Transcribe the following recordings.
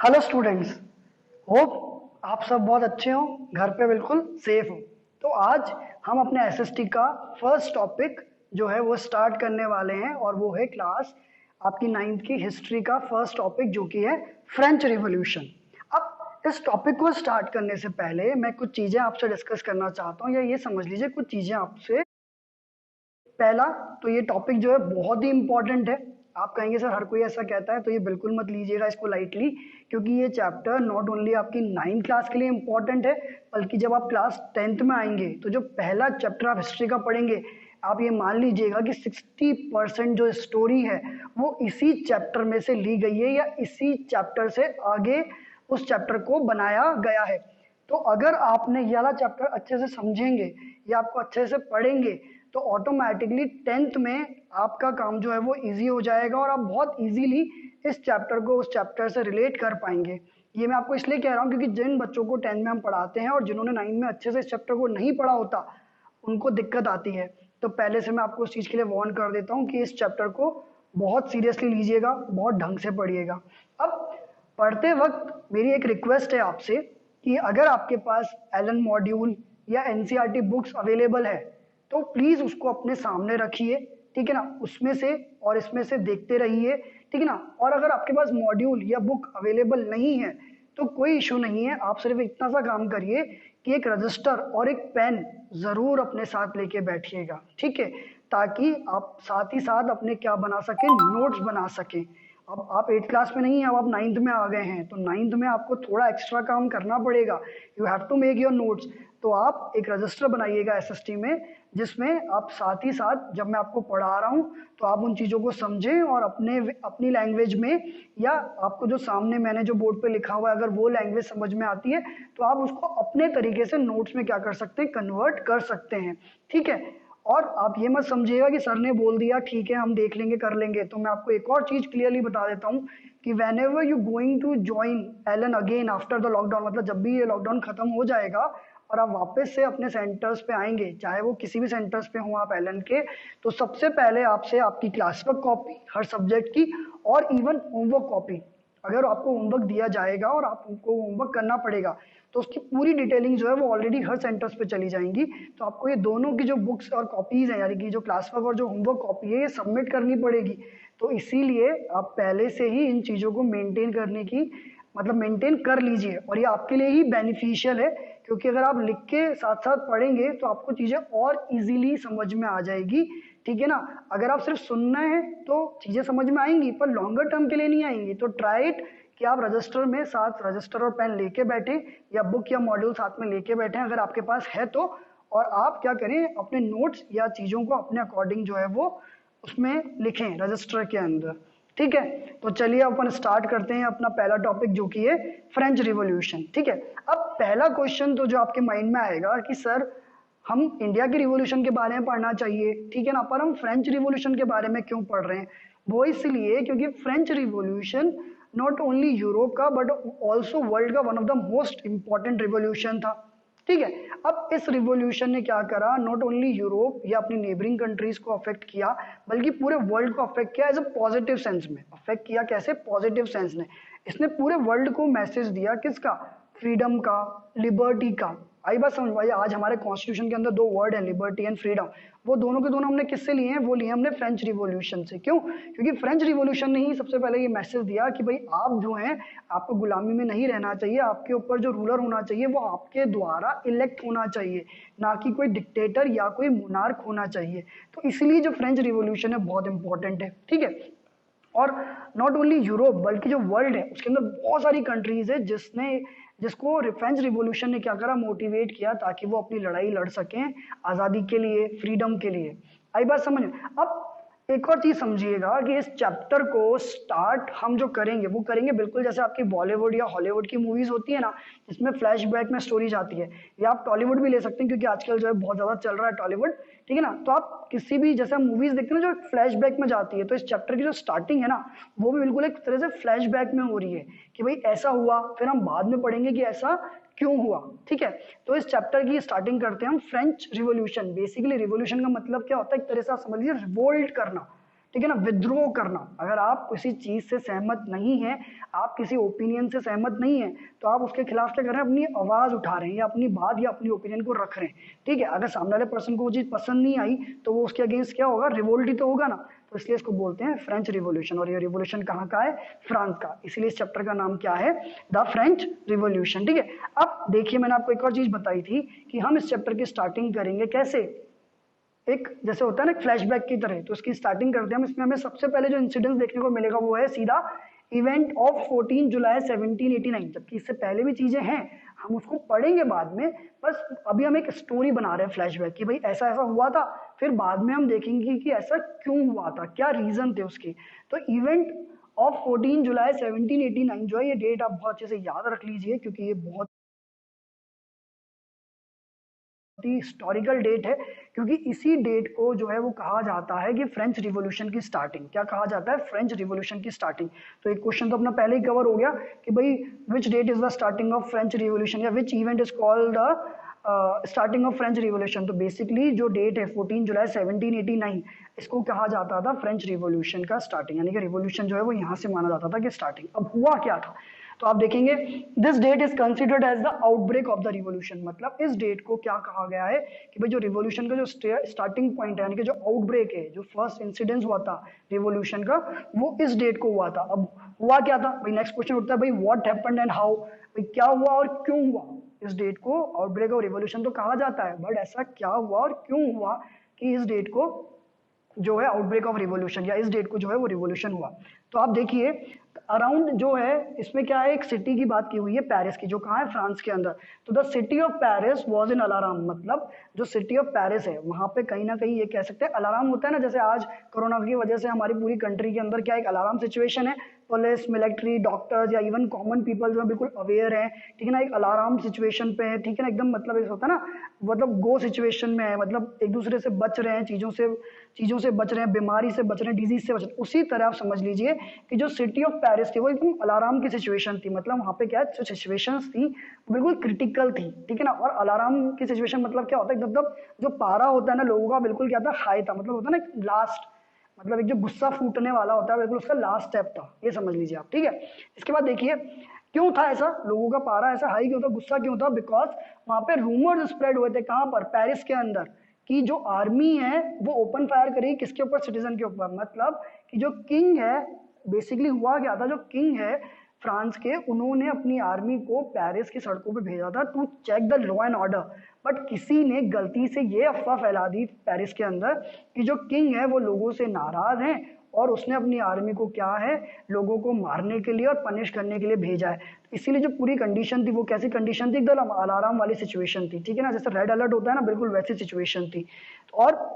Hello students. Hope आप सब बहुत अच्छे हो, घर पे बिल्कुल सेफ हो। तो आज हम अपने एसएसटी का फर्स्ट टॉपिक जो है वो स्टार्ट करने वाले हैं और वो है क्लास आपकी नाइन्थ की हिस्ट्री का फर्स्ट टॉपिक जो कि है फ्रेंच रिवॉल्यूशन। अब इस टॉपिक को स्टार्ट करने से पहले मैं कुछ चीज़ें आपसे डिस्कस करना चाहता हूँ, या ये समझ लीजिए कुछ चीज़ें आपसे। पहला, तो ये टॉपिक जो है बहुत ही इंपॉर्टेंट है। आप कहेंगे सर हर कोई ऐसा कहता है, तो ये बिल्कुल मत लीजिएगा इसको लाइटली, क्योंकि ये चैप्टर नॉट ओनली आपकी 9th क्लास के लिए इंपॉर्टेंट है, बल्कि जब आप क्लास 10th में आएंगे तो जो पहला चैप्टर आप हिस्ट्री का पढ़ेंगे, आप ये मान लीजिएगा कि 60% जो स्टोरी है वो इसी चैप्टर में से ली गई है, या इसी चैप्टर से आगे उस चैप्टर को बनाया गया है। तो अगर आपने ये वाला चैप्टर अच्छे से समझेंगे या आपको अच्छे से पढ़ेंगे, तो ऑटोमेटिकली 10th में आपका काम जो है वो इजी हो जाएगा और आप बहुत इजीली इस चैप्टर को उस चैप्टर से रिलेट कर पाएंगे। ये मैं आपको इसलिए कह रहा हूँ क्योंकि जिन बच्चों को 10th में हम पढ़ाते हैं और जिन्होंने 9th में अच्छे से इस चैप्टर को नहीं पढ़ा होता, उनको दिक्कत आती है। तो पहले से मैं आपको उस चीज़ के लिए वार्न कर देता हूँ कि इस चैप्टर को बहुत सीरियसली लीजिएगा, बहुत ढंग से पढ़िएगा। अब पढ़ते वक्त मेरी एक रिक्वेस्ट है आपसे कि अगर आपके पास एलन मॉड्यूल या एनसीईआरटी बुक्स अवेलेबल है तो प्लीज उसको अपने सामने रखिए, ठीक है ना। उसमें से और इसमें से देखते रहिए, ठीक है ना। और अगर आपके पास मॉड्यूल या बुक अवेलेबल नहीं है तो कोई इशू नहीं है, आप सिर्फ इतना सा काम करिए कि एक रजिस्टर और एक पेन जरूर अपने साथ लेके बैठिएगा, ठीक है, ताकि आप साथ ही साथ अपने क्या बना सकें, नोट्स बना सकें। अब आप 8th क्लास में नहीं है, अब आप 9th में आ गए हैं, तो 9th में आपको थोड़ा एक्स्ट्रा काम करना पड़ेगा। You have to make your notes. तो आप एक रजिस्टर बनाइएगा एसएसटी में, जिसमें आप साथ ही साथ जब मैं आपको पढ़ा रहा हूँ तो आप उन चीज़ों को समझें और अपनी लैंग्वेज में, या आपको जो सामने मैंने जो बोर्ड पे लिखा हुआ है अगर वो लैंग्वेज समझ में आती है तो आप उसको अपने तरीके से नोट्स में क्या कर सकते हैं, कन्वर्ट कर सकते हैं, ठीक है। और आप ये मत समझिएगा कि सर ने बोल दिया ठीक है हम देख लेंगे कर लेंगे। तो मैं आपको एक और चीज क्लियरली बता देता हूँ कि whenever you going to join Allen again after the lockdown, मतलब जब भी ये लॉकडाउन खत्म हो जाएगा और आप वापस से अपने सेंटर्स पे आएंगे, चाहे वो किसी भी सेंटर्स पे हो आप एलन के, तो सबसे पहले आपसे आपकी क्लास वर्क कॉपी हर सब्जेक्ट की और इवन होमवर्क कॉपी, अगर आपको होमवर्क दिया जाएगा और आपको होमवर्क करना पड़ेगा तो उसकी पूरी डिटेलिंग जो है वो ऑलरेडी हर सेंटर्स पे चली जाएंगी। तो आपको ये दोनों की जो बुक्स और कॉपीज हैं, यानी कि जो क्लास वर्क और जो होमवर्क कॉपी है, ये सबमिट करनी पड़ेगी। तो इसीलिए आप पहले से ही इन चीज़ों को मेंटेन करने की, मतलब मेंटेन कर लीजिए, और ये आपके लिए ही बेनिफिशियल है, क्योंकि अगर आप लिख के साथ साथ पढ़ेंगे तो आपको चीज़ें और इजीली समझ में आ जाएगी, ठीक है ना। अगर आप सिर्फ सुनना है तो चीज़ें समझ में आएंगी पर लॉन्गर टर्म के लिए नहीं आएंगी। तो ट्राई इट कि आप रजिस्टर में साथ रजिस्टर और पेन लेके बैठे, या बुक या मॉड्यूल साथ में लेके बैठे अगर आपके पास है तो, और आप क्या करें, अपने नोट्स या चीज़ों को अपने अकॉर्डिंग जो है वो उसमें लिखें रजिस्टर के अंदर, ठीक है। तो चलिए अपन स्टार्ट करते हैं अपना पहला टॉपिक जो कि है फ्रेंच रिवॉल्यूशन, ठीक है। अब पहला क्वेश्चन तो जो आपके माइंड में आएगा कि सर हम इंडिया के रिवॉल्यूशन के बारे में पढ़ना चाहिए, ठीक है ना, पर हम फ्रेंच रिवॉल्यूशन के बारे में क्यों पढ़ रहे हैं? वो इसलिए क्योंकि French revolution not only Europe का बट ऑल्सो वर्ल्ड का one of the most important revolution था, ठीक है। अब इस रिवॉल्यूशन ने क्या करा, नॉट ओनली यूरोप या अपनी नेबरिंग कंट्रीज को अफेक्ट किया, बल्कि पूरे वर्ल्ड को अफेक्ट किया एज अ पॉजिटिव सेंस में। अफेक्ट किया कैसे? पॉजिटिव सेंस ने। इसने पूरे वर्ल्ड को मैसेज दिया, किसका? फ्रीडम का, लिबर्टी का। आई बात समझ भाई, आज हमारे कॉन्स्टिट्यूशन के अंदर दो वर्ड है, लिबर्टी एंड फ्रीडम। वो दोनों के दोनों हमने किससे लिए हैं? वो लिए हमने फ्रेंच रिवॉल्यूशन से। क्यों? क्योंकि फ्रेंच रिवॉल्यूशन ने ही सबसे पहले ये मैसेज दिया कि भाई आप जो हैं, आपको गुलामी में नहीं रहना चाहिए, आपके ऊपर जो रूलर होना चाहिए वो आपके द्वारा इलेक्ट होना चाहिए, ना कि कोई डिक्टेटर या कोई मोनार्क होना चाहिए। तो इसलिए जो फ्रेंच रिवॉल्यूशन है बहुत इंपॉर्टेंट है, ठीक है। और नॉट ओनली यूरोप बल्कि जो वर्ल्ड है उसके अंदर बहुत सारी कंट्रीज है जिसको फ्रेंच रिवॉल्यूशन ने क्या करा, मोटिवेट किया, ताकि वो अपनी लड़ाई लड़ सकें आज़ादी के लिए, फ्रीडम के लिए। आई बात समझ में? अब एक और चीज समझिएगा कि इस चैप्टर को स्टार्ट हम जो करेंगे वो करेंगे बिल्कुल जैसे आपकी बॉलीवुड या हॉलीवुड की मूवीज होती है ना, जिसमें फ्लैशबैक में स्टोरी जाती है, या आप टॉलीवुड भी ले सकते हैं क्योंकि आजकल जो है बहुत ज्यादा चल रहा है टॉलीवुड, ठीक है ना। तो आप किसी भी जैसे मूवीज देखते हैं ना जो फ्लैशबैक में जाती है, तो इस चैप्टर की जो स्टार्टिंग है ना वो भी बिल्कुल एक तरह से फ्लैशबैक में हो रही है कि भाई ऐसा हुआ, फिर हम बाद में पढ़ेंगे कि ऐसा क्यों हुआ, ठीक है। तो इस चैप्टर की स्टार्टिंग करते हैं हम फ्रेंच रिवॉल्यूशन। बेसिकली रिवॉल्यूशन का मतलब क्या होता है? एक तरह से आप समझ लीजिए रिवोल्ट करना, ठीक है ना, विद्रोह करना। अगर आप किसी चीज से सहमत नहीं है, आप किसी ओपिनियन से सहमत नहीं है, तो आप उसके खिलाफ क्या कर रहे हैं, अपनी आवाज उठा रहे हैं या अपनी बात या अपनी ओपिनियन को रख रहे हैं। ठीक है, अगर सामने वाले पर्सन को वो चीज पसंद नहीं आई तो वो उसके अगेंस्ट क्या होगा, रिवोल्ट ही तो होगा ना। तो इसलिए इसको बोलते हैं फ्रेंच रिवॉल्यूशन, और ये रिवॉल्यूशन कहाँ का है, फ्रांस का। इसलिए इस चैप्टर का नाम क्या है, द फ्रेंच रिवॉल्यूशन। ठीक है, अब देखिए मैंने आपको एक और चीज बताई थी कि हम इस चैप्टर की स्टार्टिंग करेंगे कैसे, एक जैसे होता है ना फ्लैशबैक की तरह। तो इसकी स्टार्टिंग करते हैं हम। इसमें हमें सबसे पहले जो इंसिडेंट देखने को मिलेगा वो है सीधा इवेंट ऑफ 14 जुलाई 1789। जबकि इससे पहले भी चीजें हैं, हम उसको पढ़ेंगे बाद में। बस अभी हम एक स्टोरी बना रहे हैं फ्लैशबैक की, भाई ऐसा ऐसा हुआ था, फिर बाद में हम देखेंगे कि ऐसा क्यों हुआ था, क्या रीजन थे उसके। तो इवेंट ऑफ 14 जुलाई 1789 जो है, ये डेट आप बहुत अच्छे से याद रख लीजिए, क्योंकि ये बहुत हिस्टोरिकल डेट है। क्योंकि इसी डेट को जो है वो कहा जाता है कि फ्रेंच रिवॉल्यूशन की स्टार्टिंग। क्या कहा जाता है, फ्रेंच रिवॉल्यूशन की स्टार्टिंग। तो एक क्वेश्चन तो अपना पहले ही कवर हो गया कि भाई which date is the starting of French revolution, या which event is called the starting of French revolution. तो बेसिकली जो डेट है 14 जुलाई 1789, इसको कहा जाता था फ्रेंच रिवॉल्यूशन का स्टार्टिंग, यानी कि रिवॉल्यूशन जो है वो यहाँ से माना जाता था कि स्टार्टिंग। अब हुआ क्या था, तो आप देखेंगे this date is considered as the outbreak of the revolution. मतलब इस डेट को क्या कहा गया है कि भाई जो रिवॉल्यूशन का जो स्टार्टिंग पॉइंट है, यानी कि जो आउटब्रेक है, जो फर्स्ट इंसिडेंस हुआ था रिवॉल्यूशन का, वो इस डेट को हुआ था। अब हुआ क्या था भाई, नेक्स्ट क्वेश्चन उठता है भाई व्हाट हैपेंड एंड हाउ, भाई क्या हुआ और क्यों हुआ। इस डेट को आउटब्रेक ऑफ रिवॉल्यूशन तो कहा जाता है, बट ऐसा क्या हुआ और क्यों हुआ कि इस डेट को जो है आउटब्रेक ऑफ रिवॉल्यूशन, या इस डेट को जो है वो रिवॉल्यूशन हुआ। तो आप देखिए अराउंड जो है इसमें क्या है, एक सिटी की बात की हुई है, पेरिस की, जो कहाँ है, फ्रांस के अंदर। तो the city of Paris was in alarm. मतलब जो सिटी ऑफ पेरिस है वहां पे कहीं ना कहीं ये कह सकते हैं अलार्म होता है ना, जैसे आज कोरोना की वजह से हमारी पूरी कंट्री के अंदर क्या एक अलार्म सिचुएशन है। पुलिस, मिलिट्री, डॉक्टर्स या इवन कॉमन पीपल जो है बिल्कुल अवेयर है, ठीक है ना, एक अलार्म सिचुएशन पे है, ठीक है ना, एकदम मतलब ऐसा होता है ना, मतलब गो सिचुएशन में है, मतलब एक दूसरे से बच रहे हैं, चीजों से बच रहे हैं, बीमारी से बच रहे हैं, डिजीज से बच रहे हैं। उसी तरह आप समझ लीजिए कि जो सिटी ऑफ पेरिस थी वो एकदम अलार्म की सिचुएशन थी। मतलब वहां पे क्या जो सिचुएशंस थी वो बिल्कुल क्रिटिकल थी, ठीक है ना। और अलार्म की सिचुएशन मतलब क्या होता है, मतलब जो पारा होता है ना लोगों का, बिल्कुल क्या था, हाई था। मतलब होता है ना लास्ट, मतलब एक जो गुस्सा फूटने वाला होता है, बिल्कुल उसका लास्ट स्टेप था, ये समझ लीजिए आप। ठीक है, इसके बाद देखिए क्यों था ऐसा, लोगों का पारा ऐसा हाई क्यों था, गुस्सा क्यों था, बिकॉज वहां पे रूमर्स स्प्रेड हुए थे, कहां पर, पेरिस के अंदर, कि जो आर्मी है वो ओपन फायर करेगी किसके ऊपर, सिटीजन के ऊपर। मतलब कि जो किंग है, बेसिकली हुआ क्या था, जो किंग है फ्रांस के, उन्होंने अपनी आर्मी को पेरिस की सड़कों पे भेजा था to check the law and order. But किसी ने गलती से ये अफवाह फैला दी पेरिस के अंदर कि जो किंग है वो लोगों से नाराज है, और उसने अपनी आर्मी को क्या है, लोगों को मारने के लिए और पनिश करने के लिए भेजा है। इसीलिए जो पूरी कंडीशन थी वो कैसी कंडीशन थी, एकदम अलार्म वाली सिचुएशन थी, ठीक है ना, जैसे रेड अलर्ट होता है ना, बिल्कुल वैसी सिचुएशन थी। और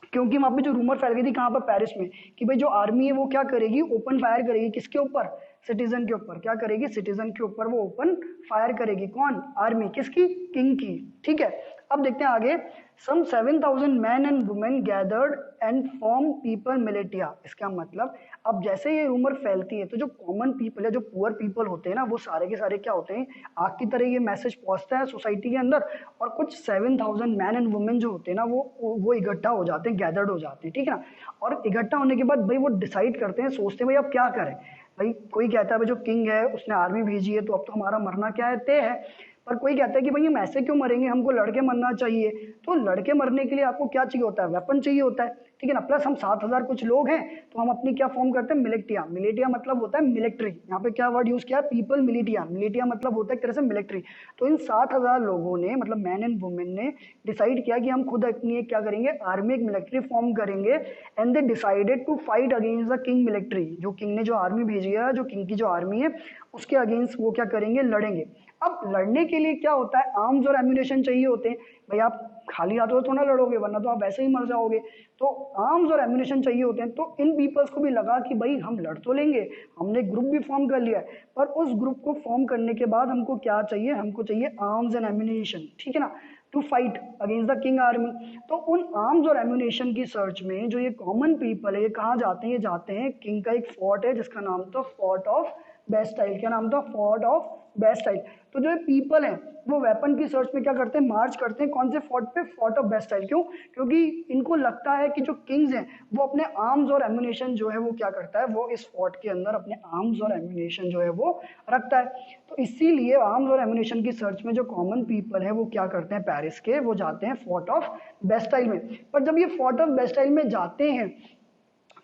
क्योंकि वहां पे जो रूमर फैल गई थी कहां पर, पेरिस में, कि भाई जो आर्मी है वो क्या करेगी, ओपन फायर करेगी किसके ऊपर, सिटीजन के ऊपर। क्या करेगी, सिटीजन के ऊपर वो ओपन फायर करेगी। कौन, आर्मी, किसकी, किंग की। ठीक है, अब देखते हैं आगे। सम 7,000 man and women gathered and form people militia. इसका मतलब अब जैसे ये रूमर फैलती है तो जो कॉमन पीपल है, जो पुअर पीपल होते हैं ना, वो सारे के सारे क्या होते हैं, आग की तरह ये मैसेज पहुंचता है सोसाइटी के अंदर, और कुछ 7,000 मैन एंड वुमेन जो होते हैं ना, वो इकट्ठा हो जाते हैं, गैदर्ड हो जाते हैं, ठीक है ना। और इकट्ठा होने के बाद भाई वो डिसाइड करते हैं, सोचते हैं भाई अब क्या करें। भाई कोई कहता है भाई जो किंग है उसने आर्मी भेजी है तो अब तो हमारा मरना क्या है, तय है। पर कोई कहता है कि भाई हम ऐसे क्यों मरेंगे, हमको लड़के मरना चाहिए। तो लड़के मरने के लिए आपको क्या चाहिए होता है, वेपन चाहिए होता है, ठीक है ना। प्लस हम 7,000 कुछ लोग हैं, तो हम अपनी क्या फॉर्म करते हैं, मिलिटिया। मिलिटिया मतलब होता है मिलिट्री, यहाँ पे क्या वर्ड यूज किया है, पीपल मिलिटिया। मिलिटिया मतलब होता है एक तरह से मिलिट्री। तो इन 7,000 लोगों ने, मतलब मैन एंड वुमेन ने डिसाइड किया कि हम खुद अपनी एक क्या करेंगे, आर्मी, एक मिलिट्री फॉर्म करेंगे। And they decided to fight against the king military. जो किंग ने जो आर्मी भेजी है, जो किंग की जो आर्मी है, उसके अगेंस्ट वो क्या करेंगे, लड़ेंगे। अब लड़ने के लिए क्या होता है, आर्म्स और एम्यूनेशन चाहिए होते हैं। भाई आप खाली हाथों तो ना लड़ोगे, वरना तो आप वैसे ही मर जाओगे। तो आर्म्स और एम्यूनेशन चाहिए होते हैं। तो इन पीपल्स को भी लगा कि भाई हम लड़ तो लेंगे, हमने ग्रुप भी फॉर्म कर लिया है, पर उस ग्रुप को फॉर्म करने के बाद हमको क्या चाहिए, हमको चाहिए आर्म्स एंड एम्यूनेशन, ठीक है ना, to fight against the king army. तो उन आर्म्स और एम्यूनेशन की सर्च में जो ये कॉमन पीपल है, ये कहाँ जाते हैं, ये जाते हैं, किंग का एक फोर्ट है जिसका नाम था फोर्ट ऑफ बेस्टाइल। क्या नाम था? Fort of Bastille. तो जो पीपल हैं वो वेपन की सर्च में क्या करते हैं? मार्च करते हैं। कौन से फोर्ट पे? Fort of Bastille. क्यों? क्योंकि इनको लगता है कि जो किंग्स हैं वो अपने आर्म्स और एम्यूनेशन जो है वो क्या करता है, वो इस फोर्ट के अंदर अपने आर्म्स और एम्यूनेशन जो है वो रखता है। तो इसीलिए आर्म्स और एम्यूनेशन की सर्च में जो कॉमन पीपल है वो क्या करते हैं, पेरिस के, वो जाते हैं फोर्ट ऑफ बेस्टाइल में। पर जब ये फोर्ट ऑफ बेस्टाइल में जाते हैं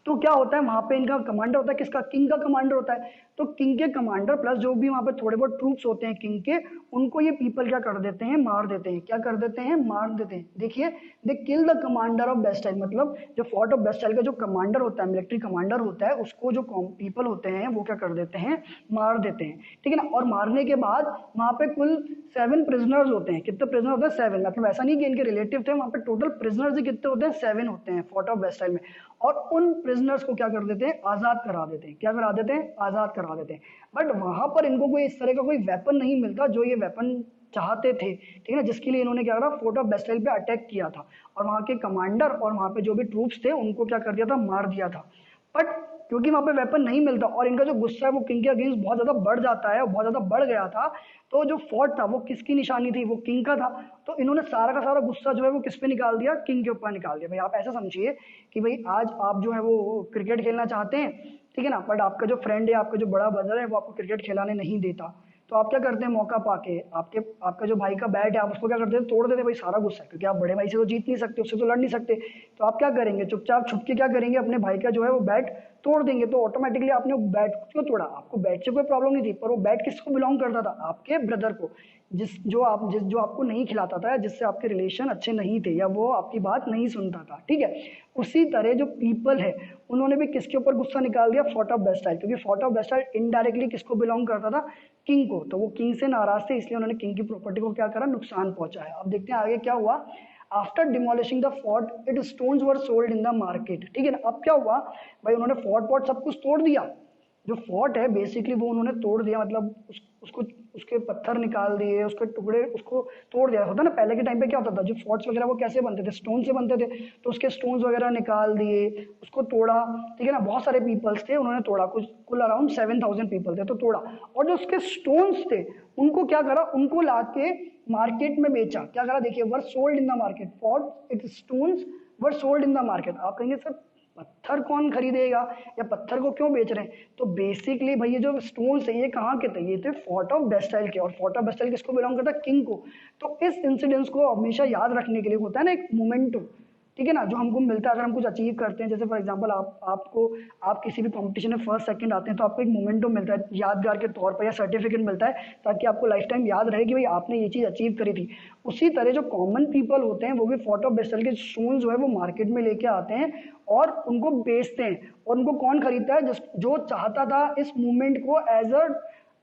तो क्या होता है, वहां पे इनका कमांडर होता है, किसका? किंग का कमांडर होता है। तो किंग के कमांडर प्लस जो भी वहां पे थोड़े बहुत ट्रूप्स होते हैं किंग के, उनको ये पीपल क्या कर देते हैं? मार देते हैं। क्या कर देते हैं? मार देते हैं। देखिए, they kill the commander of Bastille, मतलब जो फोर्ट ऑफ बेस्टाइल का जो कमांडर होता है, मिलिट्री कमांडर होता है, उसको जो पीपल होते हैं वो क्या कर देते हैं? मार देते हैं। ठीक है ना। और मारने के बाद वहां पे कुल 7 प्रिजनर्स होते हैं। कितने प्रिजनर होते हैं? 7। मतलब ऐसा नहीं कि इनके रिलेटिव थे, वहां पे टोटल प्रिजनर्स कितने होते हैं? 7 होते हैं फोर्ट ऑफ बेस्टाइल में। और उन प्रिजनर्स को क्या कर देते हैं? आजाद करा देते हैं। क्या करा देते हैं? आजाद करा देते हैं। बट वहां पर इनको कोई इस तरह का कोई वेपन नहीं मिलता जो ये वेपन चाहते थे। ठीक है ना। जिसके लिए इन्होंने क्या करा? फोर्ट ऑफ बेस्टाइल पे अटैक किया था और वहां के कमांडर और वहां पे जो भी ट्रूप्स थे उनको क्या कर दिया था? मार दिया था। बट क्योंकि वहां पे वेपन नहीं मिलता और इनका जो गुस्सा है वो किंग के अगेंस्ट बहुत ज्यादा बढ़ जाता है और बहुत ज्यादा बढ़ गया था, तो जो फोर्ट था वो किसकी निशानी थी? वो किंग का था। तो इन्होंने सारा का सारा गुस्सा जो है वो किस पे निकाल दिया? किंग के ऊपर निकाल दिया। भाई आप ऐसा समझिए कि भाई आज आप जो है वो क्रिकेट खेलना चाहते हैं, ठीक है ना, बट आपका जो फ्रेंड है, आपका जो बड़ा ब्रदर है, वो आपको क्रिकेट खिलाने नहीं देता। तो आप क्या करते हैं? मौका पाके आपका जो भाई का बैट है आप उसको क्या करते हैं? तोड़ देते। भाई सारा गुस्सा है क्योंकि आप बड़े भाई से तो जीत नहीं सकते, उससे तो लड़ नहीं सकते। तो आप क्या करेंगे? चुपचाप छुप के क्या करेंगे? अपने भाई का जो है वो बैट तोड़ देंगे। तो ऑटोमेटिकली आपने बैट क्यों तोड़ा? आपको बैट से कोई प्रॉब्लम नहीं थी, पर वो बैट किसको बिलोंग करता था? आपके ब्रदर को, जो आपको नहीं खिलाता था, जिससे आपके रिलेशन अच्छे नहीं थे, या वो आपकी बात नहीं सुनता था। ठीक है। उसी तरह जो पीपल है उन्होंने भी किसके ऊपर गुस्सा निकाल दिया? Fort of Bastille. क्योंकि फोर्ट ऑफ बेस्टाइल इनडायरेक्टली किसको बिलोंग करता था? किंग को। तो वो किंग से नाराज थे, इसलिए उन्होंने किंग की प्रॉपर्टी को क्या करा? नुकसान पहुंचाया। अब देखते हैं आगे क्या हुआ। After demolishing the fort it stones were sold in the market. ठीक है ना। अब क्या हुआ भाई? उन्होंने फोर्ट वोर्ट सब कुछ तोड़ दिया। जो फोर्ट है बेसिकली वो उन्होंने तोड़ दिया, मतलब उसको उसके पत्थर निकाल दिए, उसके टुकड़े, उसको तोड़ दिया। होता ना पहले के टाइम पे क्या होता था, जो फोर्ट्स वगैरह वो कैसे बनते थे? स्टोन से बनते थे। तो उसके स्टोन्स वगैरह निकाल दिए, उसको तोड़ा। ठीक है ना। बहुत सारे पीपल्स थे, उन्होंने तोड़ा। कुछ कुल अराउंड 7000 पीपल थे, तो तोड़ा। और जो उसके स्टोन्स थे उनको क्या करा? उनको ला के मार्केट में बेचा। क्या करा? देखिए, were sold in the market. Fort it stones were sold in the market. आप कहेंगे सर पत्थर कौन खरीदेगा या पत्थर को क्यों बेच रहे हैं? तो बेसिकली भाई ये जो स्टोन्स है ये कहाँ के थे? ये थे फोर्ट ऑफ बेस्टाइल के। और फोर्ट ऑफ बेस्टाइल किसको बिलोंग करता है? किंग को। तो इस इंसिडेंट्स को हमेशा याद रखने के लिए होता है ना एक मोमेंटो, ठीक है ना, जो हमको मिलता है अगर हम कुछ अचीव करते हैं। जैसे फॉर एग्जांपल आप किसी भी कंपटीशन में फर्स्ट सेकंड आते हैं तो आपको एक मोमेंटो मिलता है यादगार के तौर पर, या सर्टिफिकेट मिलता है, ताकि आपको लाइफ टाइम याद रहे कि भाई आपने ये चीज़ अचीव करी थी। उसी तरह जो कॉमन पीपल होते हैं वो भी फोर्ट ऑफ बेस्टाइल के स्टोन जो है वो मार्केट में लेके आते हैं और उनको बेचते हैं। और उनको कौन खरीदता है? जो चाहता था इस मूवमेंट को एज अ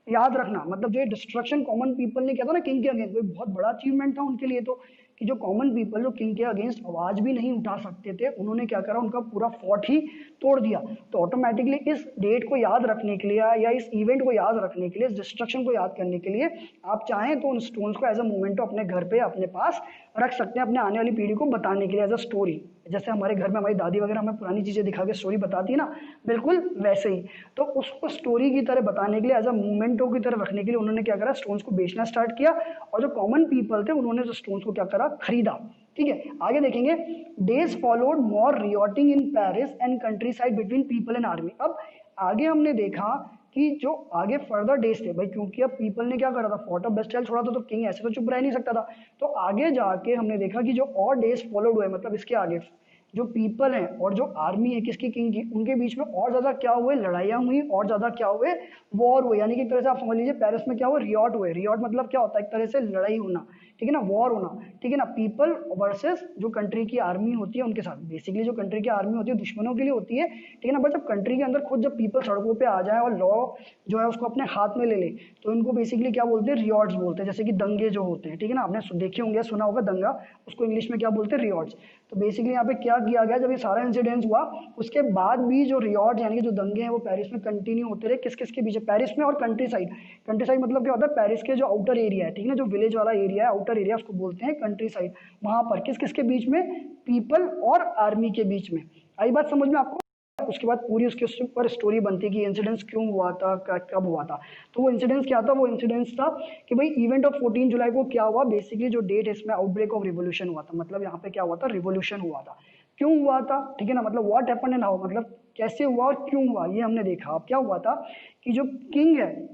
याद रखना, मतलब जो डिस्ट्रक्शन कॉमन पीपल ने किया था ना किंग के अगेंस्ट, वो बहुत बड़ा अचीवमेंट था उनके लिए। तो कि जो कॉमन पीपल जो किंग के अगेंस्ट आवाज भी नहीं उठा सकते थे, उन्होंने क्या करा? उनका पूरा फोर्ट ही तोड़ दिया। तो ऑटोमेटिकली इस डेट को याद रखने के लिए या इस इवेंट को याद रखने के लिए, इस डिस्ट्रक्शन को याद करने के लिए आप चाहें तो उन स्टोन्स को एज अ मोमेंटो अपने घर पे अपने पास रख सकते हैं, अपने आने वाली पीढ़ी को बताने के लिए एज अ स्टोरी। जैसे हमारे घर में हमारी दादी वगैरह हमें पुरानी चीजें दिखा के स्टोरी बताती है ना, बिल्कुल वैसे ही। तो उसको स्टोरी की तरह बताने के लिए, एज अ मोमेंटो की तरह रखने के लिए उन्होंने क्या करा? स्टोन्स को बेचना स्टार्ट किया। और जो कॉमन पीपल थे उन्होंने जो स्टोन्स को क्या करा? खरीदा। ठीक है। आगे देखेंगे। Days followed more rioting in Paris and countryside between people and army. अब आगे हमने देखा कि जो आगे फर्दर डेज थे भाई, क्योंकि अब पीपल ने क्या करा था? फोर्ट ऑफ बेस्टाइल छोड़ा था, तो किंग ऐसे तो चुप रह नहीं सकता था। तो आगे जाके हमने देखा कि जो और डेज फॉलोड हुए, मतलब इसके आगे जो पीपल हैं और जो आर्मी है किसकी? किंग की, उनके बीच में और ज्यादा क्या हुए? लड़ाइयाँ हुई, और ज्यादा क्या हुए? वॉर हुए। यानी कि एक तरह से आप समझ लीजिए पेरिस में क्या हुआ? रियॉट हुए। रियॉट मतलब क्या होता है? एक तरह से लड़ाई होना, ठीक है ना, वॉर होना। ठीक है ना। पीपल वर्सेस जो कंट्री की आर्मी होती है उनके साथ। बेसिकली जो कंट्री की आर्मी होती है दुश्मनों के लिए होती है, ठीक है ना। बट जब कंट्री के अंदर खुद जब पीपल सड़कों पे आ जाए और लॉ जो है उसको अपने हाथ में ले ले, तो इनको बेसिकली क्या बोलते हैं? रियॉट्स बोलते हैं। जैसे कि दंगे जो होते हैं, ठीक है ना, आपने देखे होंगे, सुना होगा दंगा, उसको इंग्लिश में क्या बोलते हैं? रियॉट्स। तो बेसिकली यहाँ पे क्या किया गया? जब ये सारा इंसिडेंस हुआ उसके बाद भी जो रियॉट यानी कि जो दंगे हैं वो पेरिस में कंटिन्यू होते रहे। किस किस के बीच? पेरिस में और कंट्री साइड। कंट्री साइड मतलब क्या होता है? पेरिस के जो आउटर एरिया है, ठीक है ना, जो विलेज वाला एरिया है, आउटर एरिया, उसको बोलते हैं कंट्री साइड। वहां पर किस किस के बीच में? पीपल और आर्मी के बीच में। आई बात समझ में आपको? उसके बाद पूरी उसके ऊपर स्टोरी बनती कि इंसिडेंस क्यों हुआ था, कब हुआ था। तो वो इंसिडेंस क्या था, वो इंसिडेंस था कि भाई इवेंट ऑफ 14 जुलाई को क्या हुआ, बेसिकली जो डेट है इसमें आउटब्रेक ऑफ रिवोल्यूशन हुआ था, मतलब यहाँ पे क्या हुआ था, रिवोल्यूशन हुआ था। क्यों हुआ था, ठीक है ना, मतलब व्हाट हैपेंड एंड हाउ, मतलब कैसे हुआ और क्यों हुआ, ये हमने देखा। अब क्या हुआ था कि जो किंग है,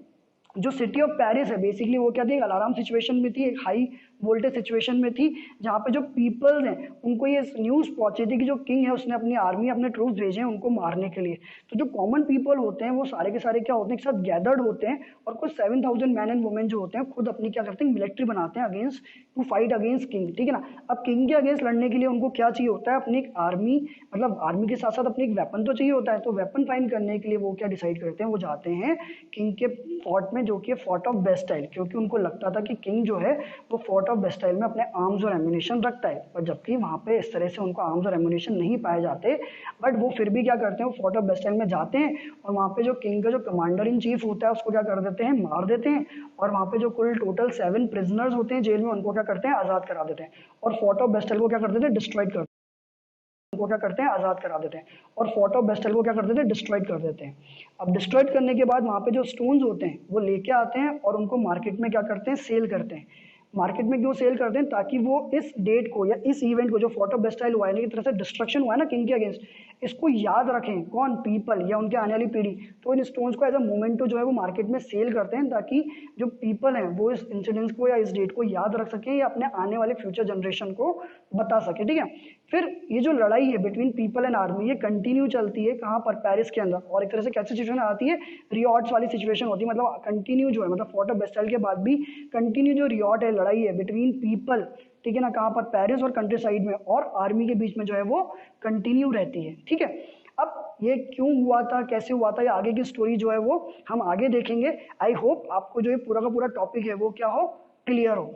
जो सिटी ऑफ पेरिस है, बेसिकली वो क्या थी, एक अलार्म सिचुएशन में थी, एक हाई वोल्टेज सिचुएशन में थी, जहाँ पे जो पीपल्स हैं उनको ये न्यूज़ पहुंची थी कि जो किंग है उसने अपनी आर्मी, अपने ट्रूप्स भेजे हैं उनको मारने के लिए। तो जो कॉमन पीपल होते हैं वो सारे के सारे क्या होते हैं, एक साथ गैदर्ड होते हैं, और कुछ 7,000 मैन एंड वुमेन जो होते हैं खुद अपनी क्या करते हैं, मिलिट्री बनाते हैं against, to fight against king, ठीक है ना। अब किंग के अगेंस्ट लड़ने के लिए उनको क्या चाहिए होता है, अपनी एक आर्मी, मतलब आर्मी के साथ साथ अपनी एक वेपन तो चाहिए होता है। तो वेपन फाइंड करने के लिए वो क्या डिसाइड करते हैं, वो जाते हैं किंग के फोर्ट में, जो कि फोर्ट ऑफ बेस्टाइल, क्योंकि उनको लगता था कि किंग जो है वो फोर्ट ऑफ बेस्टाइल में अपने आर्म्स और एम्यूनेशन रखता है, पर जबकि वहां पे इस तरह से उनको आर्म्स और एम्यूनेशन नहीं पाए जाते। बट वो फिर भी क्या करते हैं, वो फोर्ट ऑफ बेस्टाइल में जाते हैं, और वहां पे जो किंग का जो कमांडर इन चीफ होता है उसको क्या कर देते हैं, मार देते हैं, और वहां पे जो कुल टोटल 7 प्रिजनर्स होते हैं जेल में उनको क्या करते हैं, आजाद करा देते हैं, और फोर्ट ऑफ बेस्टाइल को क्या कर देते हैं, डिस्ट्रॉय कर, उनको क्या करते हैं, आजाद करा देते हैं, और फोर्ट ऑफ बेस्टल को क्या कर देते हैं, डिस्ट्रॉयड कर देते हैं। अब डिस्ट्रॉयड करने के बाद वहां पे जो स्टोन्स होते हैं वो लेके आते हैं और उनको मार्केट में क्या करते हैं, सेल करते हैं। मार्केट में क्यों सेल करते हैं, ताकि वो इस डेट को या इस इवेंट को, जो फोर्ट ऑफ बेस्टाइल हुआ है, की तरह से डिस्ट्रक्शन हुआ है ना किंग के अगेंस्ट, इसको याद रखें कौन, पीपल या उनके आने वाली पीढ़ी। तो इन स्टोन्स को एज अ मोमेंटो जो है वो मार्केट में सेल करते हैं, ताकि जो पीपल हैं वो इस इंसिडेंट्स को या इस डेट को याद रख सकें या अपने आने वाले फ्यूचर जनरेशन को बता सके, ठीक है। फिर ये जो लड़ाई है बिटवीन पीपल एंड आर्मी, ये कंटिन्यू चलती है कहाँ पर, पेरिस के अंदर, और एक तरह से कैसी सिचुएशन आती है, रियॉट्स वाली सिचुएशन होती है, मतलब कंटिन्यू जो है, मतलब फोर्ट ऑफ बेस्टाइल के बाद भी कंटिन्यू जो रियॉट है, लड़ाई है बिटवीन पीपल, ठीक है ना, कहाँ पर, पेरिस और कंट्री साइड में, और आर्मी के बीच में जो है वो कंटिन्यू रहती है, ठीक है। अब ये क्यों हुआ था, कैसे हुआ था, ये आगे की स्टोरी जो है वो हम आगे देखेंगे। आई होप आपको जो ये पूरा का पूरा टॉपिक है वो क्या हो, क्लियर हो।